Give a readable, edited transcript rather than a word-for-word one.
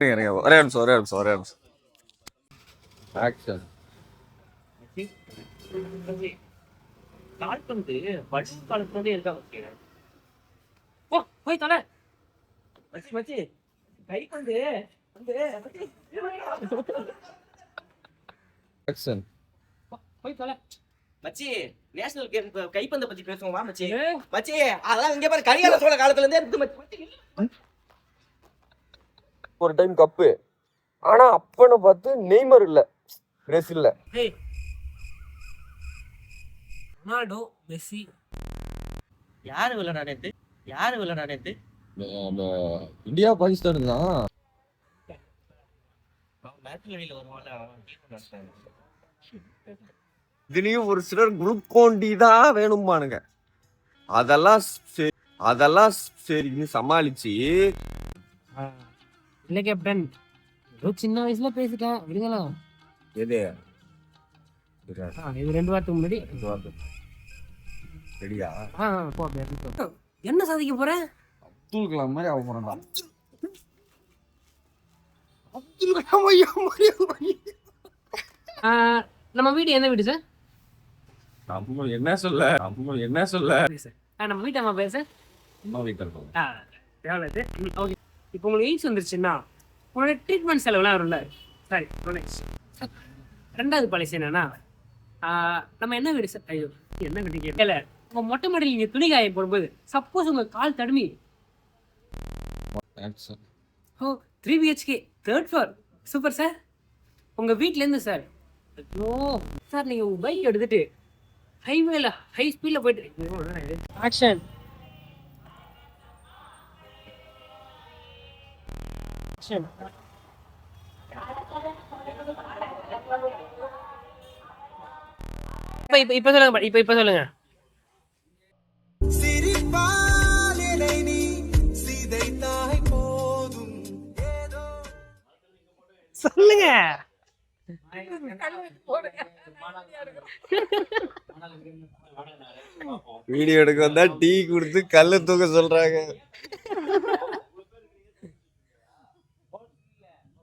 ஒரே நிமிஷம் ஒரே நிமிஷம் ஒரே நிமிஷம். ஆக்ஷன். கால்பந்து வடிவு காலத்துல இருக்காங்க. ஓ போய் தொலை மச்சி மச்சி கைப்பந்து வந்து ஆக்ஷன். போய் தொலை மச்சி நேஷனல் கேம் கைப்பந்த பத்தி பேசுவோம் வா மச்சி. மச்சி அதெல்லாம் இங்க பாரு கரிகால சோழ காலத்துல இருந்தே இருக்கு மச்சி. ஒரு டைம் கப்பு. ஆனா அப்பன்னு பார்த்து நெய்மர் இல்ல பிரேசில்ல. ஏய் ரொனால்டோ மெஸ்ஸி யாரு விளையாடா நேத்து? யாரு விளையாடா நேத்து? இந்தியா பாகிஸ்தான் தான். மேட்ச் வெளியில வருவான்ல. இதுலயும் ஒரு சிலர் குளுக்கோண்டி தான் வேணும்பானுங்க. அதெல்லாம் சரின்னு சமாளிச்சு. இல்ல கேப்டன் ஏதோ சின்ன வயசுல பேசிட்டேன் விடுங்களா. எது இது 2 வாரத்துக்கு முன்னாடி ரெடியா? போ அப்படியே. என்ன சாதிக்க போற? அப்துல் கலாம் மாதிரி ஆக போறேன்டா. அப்துல் கலாம் ஐயா மாதிரி. நம்ம வீடு என்ன வீடு சார்? நம்ம என்ன சொல்ல நம்ம வீட்டு அம்மா பேர் சார். அம்மா வீட்டில் இருக்கோம். தேவையில்ல. ஓகே இப்போ உங்களுக்கு எய்ட்ஸ் வந்துருச்சுன்னா உங்களோட ட்ரீட்மெண்ட் செலவுலாம் வரும்ல. சாரி ரெண்டாவது பாலிசி என்னன்னா நம்ம என்ன வீடு சார்? ஐயோ என்ன வீடு கேட்கல. உங்கள் மொட்டை மாடியில் நீங்கள் துணி காய போடும்போது சப்போஸ் உங்கள் கால் தடுமி. ஓ 3 BHK 3rd floor super sir. உங்கள் வீட்டிலேருந்து சார் ஐயோ சார் நீங்கள் உங்கள் பைக் எடுத்துகிட்டு ஹைவேல ஹை ஸ்பீடில் போயிட்டு ஆக்ஷன். இப்ப சொல்லுங்க. இப்ப சொல்லுங்க. சொல்லுங்க. வீடியோ எடுக்க வந்தா டீ கொடுத்து கல்ல தூக்க சொல்றாங்க.